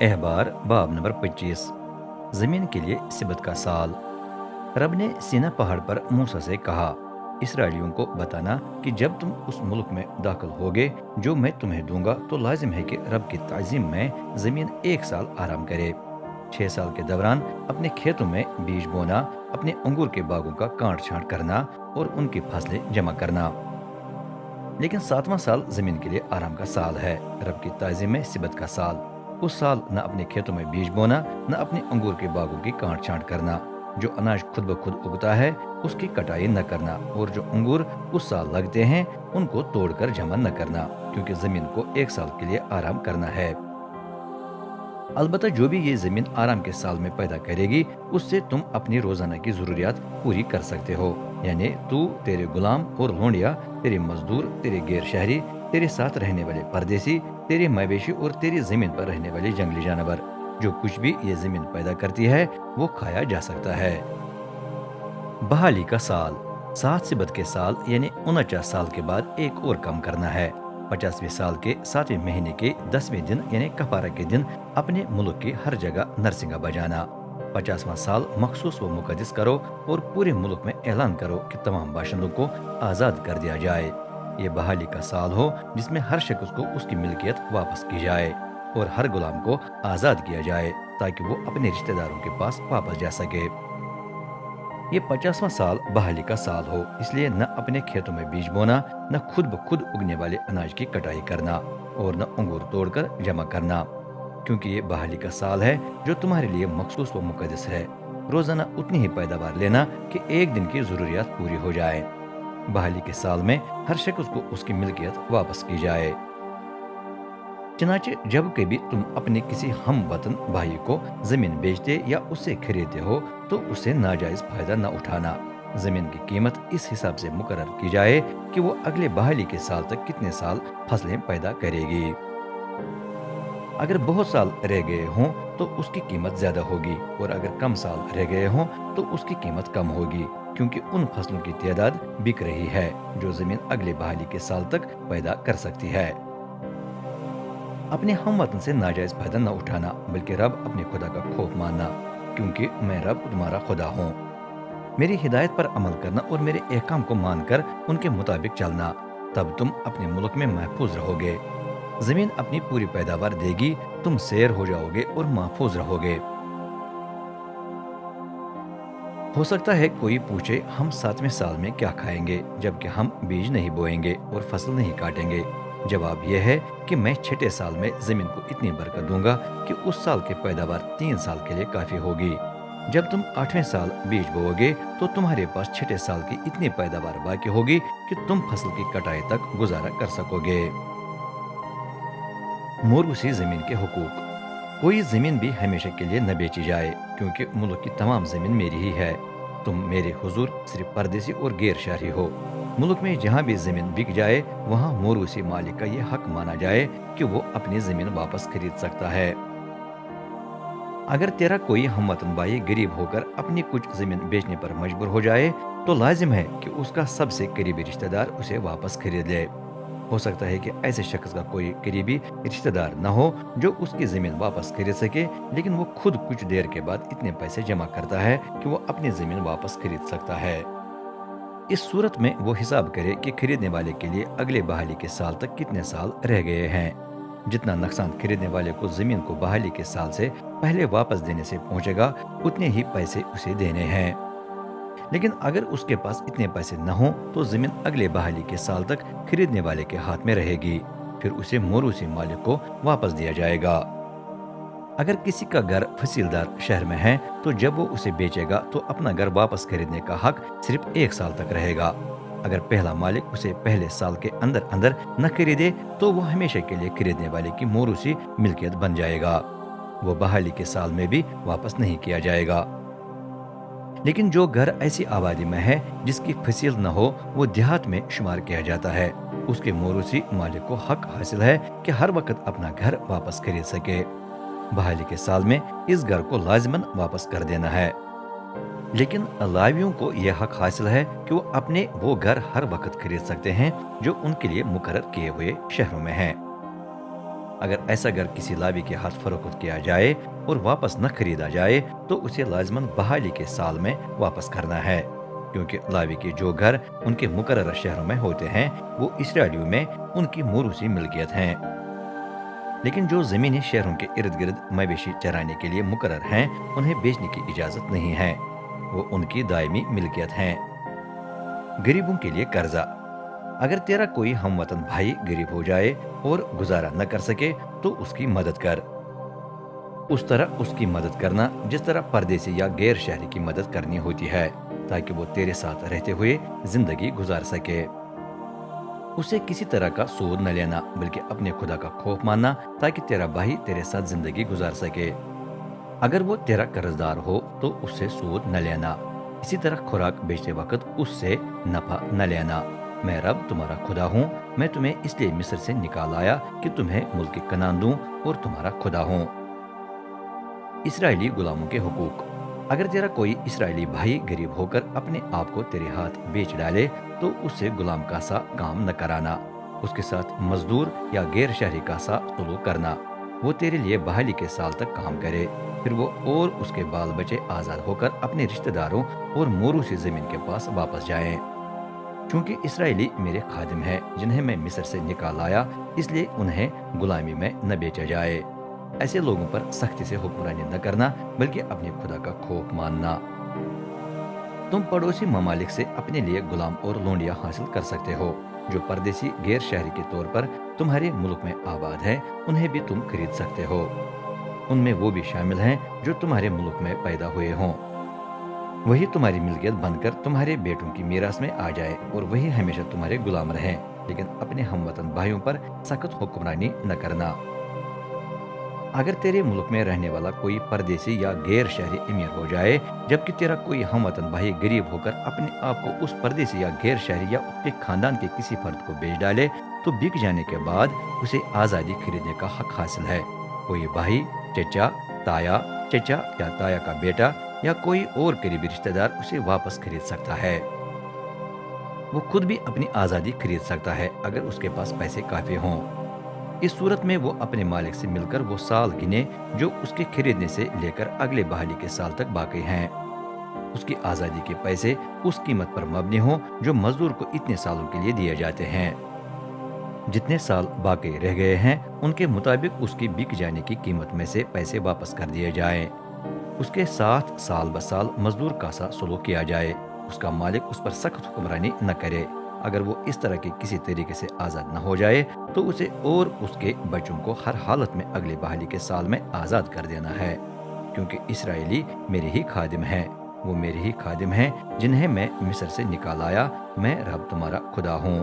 احبار باب نمبر 25 زمین کے لیے سبت کا سال۔ رب نے سینا پہاڑ پر موسیٰ سے کہا، اسرائیلیوں کو بتانا کہ جب تم اس ملک میں داخل ہوگے جو میں تمہیں دوں گا تو لازم ہے کہ رب کی تعظیم میں زمین 1 سال آرام کرے۔ 6 سال کے دوران اپنے کھیتوں میں بیج بونا، اپنے انگور کے باغوں کا کاٹ چھانٹ کرنا اور ان کی فصلیں جمع کرنا۔ لیکن 7واں سال زمین کے لیے آرام کا سال ہے، رب کی تعظیم میں سبت کا سال۔ اس سال نہ اپنے کھیتوں میں بیج بونا، نہ اپنے انگور کے باغوں کی کاٹ چھانٹ کرنا۔ جو اناج خود بخود اگتا ہے اس کی کٹائی نہ کرنا، اور جو انگور اس سال لگتے ہیں ان کو توڑ کر جمع نہ کرنا، کیونکہ زمین کو 1 سال کے لیے آرام کرنا ہے۔ البتہ جو بھی یہ زمین آرام کے سال میں پیدا کرے گی اس سے تم اپنی روزانہ کی ضروریات پوری کر سکتے ہو، یعنی تو، تیرے غلام اور لونڈیا، تیرے مزدور، تیرے غیر شہری، تیرے ساتھ رہنے والے پردیسی، تیرے مویشی اور تیری زمین پر رہنے والے جنگلی جانور۔ جو کچھ بھی یہ زمین پیدا کرتی ہے وہ کھایا جا سکتا ہے۔ بحالی کا سال۔ 7 سبت کے سال یعنی 49 سال کے بعد ایک اور کام کرنا ہے۔ 50ویں سال کے 7ویں مہینے کے 10ویں دن یعنی کفارہ کے دن اپنے ملک کی ہر جگہ نرسنگا بجانا۔ 50واں سال مخصوص و مقدس کرو اور پورے ملک میں اعلان کرو کہ تمام باشندوں کو آزاد کر دیا جائے۔ یہ بحالی کا سال ہو جس میں ہر شخص کو اس کی ملکیت واپس کی جائے اور ہر غلام کو آزاد کیا جائے تاکہ وہ اپنے رشتہ داروں کے پاس واپس جا سکے۔ یہ 50واں سال بحالی کا سال ہو، اس لیے نہ اپنے کھیتوں میں بیج بونا، نہ خود بخود اگنے والے اناج کی کٹائی کرنا اور نہ انگور توڑ کر جمع کرنا، کیونکہ یہ بحالی کا سال ہے جو تمہارے لیے مخصوص و مقدس ہے۔ روزانہ اتنی ہی پیداوار لینا کہ ایک دن کی ضروریات پوری ہو جائے۔ بحالی کے سال میں ہر شخص کو اس کی ملکیت واپس کی جائے۔ چنانچہ جب کبھی تم اپنے کسی ہم وطن بھائی کو زمین بیچتے یا اسے خریدتے ہو تو اسے ناجائز فائدہ نہ اٹھانا۔ زمین کی قیمت اس حساب سے مقرر کی جائے کہ وہ اگلے بحالی کے سال تک کتنے سال فصلیں پیدا کرے گی۔ اگر بہت سال رہ گئے ہوں تو اس کی قیمت زیادہ ہوگی، اور اگر کم سال رہ گئے ہوں تو اس کی قیمت کم ہوگی، کیونکہ ان فصلوں کی تعداد بک رہی ہے جو زمین اگلے بحالی کے سال تک پیدا کر سکتی ہے۔ اپنے ہم وطن سے ناجائز فائدہ نہ اٹھانا بلکہ رب اپنے خدا کا خوف ماننا، کیونکہ میں رب تمہارا خدا ہوں۔ میری ہدایت پر عمل کرنا اور میرے احکام کو مان کر ان کے مطابق چلنا، تب تم اپنے ملک میں محفوظ رہو گے۔ زمین اپنی پوری پیداوار دے گی، تم سیر ہو جاؤ گے اور محفوظ رہو گے۔ ہو سکتا ہے کوئی پوچھے، ہم 7ویں سال میں کیا کھائیں گے جبکہ ہم بیج نہیں بوئیں گے اور فصل نہیں کاٹیں گے؟ جواب یہ ہے کہ میں 6 سال میں زمین کو اتنی برکت دوں گا کہ اس سال کی پیداوار 3 سال کے لیے کافی ہوگی۔ جب تم 8ویں سال بیج بو گے تو تمہارے پاس 6 سال کی اتنی پیداوار باقی ہوگی کہ تم فصل کی کٹائی تک گزارا کر سکو گے۔ موروثی زمین کے حقوق۔ کوئی زمین بھی ہمیشہ کے لیے نہ بیچی جائے، کیونکہ ملک کی تمام زمین میری ہی ہے۔ تم میرے حضور صرف پردیسی اور غیر شہری ہو۔ ملک میں جہاں بھی زمین بک جائے وہاں موروثی مالک کا یہ حق مانا جائے کہ وہ اپنی زمین واپس خرید سکتا ہے۔ اگر تیرا کوئی ہم وطن بھائی غریب ہو کر اپنی کچھ زمین بیچنے پر مجبور ہو جائے تو لازم ہے کہ اس کا سب سے قریبی رشتہ دار اسے واپس خرید لے۔ ہو سکتا ہے کہ ایسے شخص کا کوئی قریبی رشتہ دار نہ ہو جو اس کی زمین واپس خرید سکے، لیکن وہ خود کچھ دیر کے بعد اتنے پیسے جمع کرتا ہے کہ وہ اپنی زمین واپس خرید سکتا ہے۔ اس صورت میں وہ حساب کرے کہ خریدنے والے کے لیے اگلے بحالی کے سال تک کتنے سال رہ گئے ہیں۔ جتنا نقصان خریدنے والے کو زمین کو بحالی کے سال سے پہلے واپس دینے سے پہنچے گا اتنے ہی پیسے اسے دینے ہیں۔ لیکن اگر اس کے پاس اتنے پیسے نہ ہوں تو زمین اگلے بحالی کے سال تک خریدنے والے کے ہاتھ میں رہے گی، پھر اسے موروثی مالک کو واپس دیا جائے گا۔ اگر کسی کا گھر فصیلدار شہر میں ہے تو جب وہ اسے بیچے گا تو اپنا گھر واپس خریدنے کا حق صرف 1 سال تک رہے گا۔ اگر پہلا مالک اسے پہلے سال کے اندر اندر نہ خریدے تو وہ ہمیشہ کے لیے خریدنے والے کی موروثی ملکیت بن جائے گا۔ وہ بحالی کے سال میں بھی واپس نہیں کیا جائے گا۔ لیکن جو گھر ایسی آبادی میں ہے جس کی فصیل نہ ہو وہ دیہات میں شمار کیا جاتا ہے، اس کے موروثی مالک کو حق حاصل ہے کہ ہر وقت اپنا گھر واپس خرید سکے۔ بحالی کے سال میں اس گھر کو لازماً واپس کر دینا ہے، لیکن لاویوں کو یہ حق حاصل ہے کہ وہ اپنے وہ گھر ہر وقت خرید سکتے ہیں جو ان کے لیے مقرر کیے ہوئے شہروں میں ہیں۔ اگر ایسا گھر کسی لاوی کے ہاتھ فروخت کیا جائے اور واپس نہ خریدا جائے تو اسے لازماً بحالی کے سال میں واپس کرنا ہے، کیونکہ لاوی کے جو گھر ان کے مقررہ شہروں میں ہوتے ہیں وہ اسرائیلیوں میں ان کی موروثی ملکیت ہیں، لیکن جو زمینیں شہروں کے ارد گرد مویشی چرانے کے لیے مقرر ہیں انہیں بیچنے کی اجازت نہیں ہے، وہ ان کی دائمی ملکیت ہیں۔ غریبوں کے لیے قرضہ: اگر تیرا کوئی ہم وطن بھائی غریب ہو جائے اور گزارا نہ کر سکے تو اس کی مدد کر، اس طرح اس کی مدد کرنا جس طرح پردیسی یا غیر شہری کی مدد کرنی ہوتی ہے، تاکہ وہ تیرے ساتھ رہتے ہوئے زندگی گزار سکے۔ اسے کسی طرح کا سود نہ لینا بلکہ اپنے خدا کا خوف ماننا تاکہ تیرا بھائی تیرے ساتھ زندگی گزار سکے۔ اگر وہ تیرا قرض دار ہو تو اس سے سود نہ لینا، اسی طرح خوراک بیچتے وقت اس سے نفع نہ لینا۔ میں رب تمہارا خدا ہوں، میں تمہیں اس لیے مصر سے نکال آیا کہ تمہیں ملک کنعان دوں اور تمہارا خدا ہوں۔ اسرائیلی غلاموں کے حقوق: اگر تیرا کوئی اسرائیلی بھائی غریب ہو کر اپنے آپ کو تیرے ہاتھ بیچ ڈالے تو اس سے غلام کا سا کام نہ کرانا، اس کے ساتھ مزدور یا غیر شہری کا سا سلوک کرنا، وہ تیرے لیے بحالی کے سال تک کام کرے، پھر وہ اور اس کے بال بچے آزاد ہو کر اپنے رشتہ داروں اور موروثی زمین کے پاس واپس جائیں۔ چونکہ اسرائیلی میرے خادم ہیں جنہیں میں مصر سے نکال آیا، اس لیے انہیں غلامی میں نہ بیچا جائے۔ ایسے لوگوں پر سختی سے حکمرانی نہ کرنا بلکہ اپنے خدا کا خوف ماننا۔ تم پڑوسی ممالک سے اپنے لیے غلام اور لونڈیاں حاصل کر سکتے ہو، جو پردیسی غیر شہری کے طور پر تمہارے ملک میں آباد ہیں انہیں بھی تم خرید سکتے ہو، ان میں وہ بھی شامل ہیں جو تمہارے ملک میں پیدا ہوئے ہوں، وہی تمہاری ملکیت بن کر تمہارے بیٹوں کی میراث میں آ جائے اور وہی ہمیشہ تمہارے غلام رہیں، لیکن اپنے ہم وطن بھائیوں پر سخت حکمرانی نہ کرنا۔ اگر تیرے ملک میں رہنے والا کوئی پردیسی یا غیر شہری امیر ہو جائے جبکہ تیرا کوئی ہم وطن بھائی غریب ہو کر اپنے آپ کو اس پردیسی یا غیر شہری یا اس کے خاندان کے کسی فرد کو بیچ ڈالے تو بک جانے کے بعد اسے آزادی خریدنے کا حق حاصل ہے۔ کوئی بھائی، چچا، تایا، چچا یا تایا کا بیٹا یا کوئی اور قریبی رشتہ دار اسے واپس خرید سکتا ہے۔ وہ خود بھی اپنی آزادی خرید سکتا ہے اگر اس کے پاس پیسے کافی ہوں۔ اس صورت میں وہ اپنے مالک سے مل کر وہ سال گنے جو اس کے خریدنے سے لے کر اگلے بحالی کے سال تک باقی ہیں۔ اس کی آزادی کے پیسے اس قیمت پر مبنی ہوں جو مزدور کو اتنے سالوں کے لیے دیے جاتے ہیں۔ جتنے سال باقی رہ گئے ہیں ان کے مطابق اس کی بک جانے کی قیمت میں سے پیسے واپس کر دیے جائیں۔ اس کے ساتھ سال بسال مزدور کا سا سلوک کیا جائے، اس کا مالک اس پر سخت حکمرانی نہ کرے۔ اگر وہ اس طرح کے کسی طریقے سے آزاد نہ ہو جائے تو اسے اور اس کے بچوں کو ہر حالت میں اگلے بحالی کے سال میں آزاد کر دینا ہے، کیونکہ اسرائیلی میرے ہی خادم ہیں، وہ میرے ہی خادم ہیں جنہیں میں مصر سے نکال آیا، میں رب تمہارا خدا ہوں۔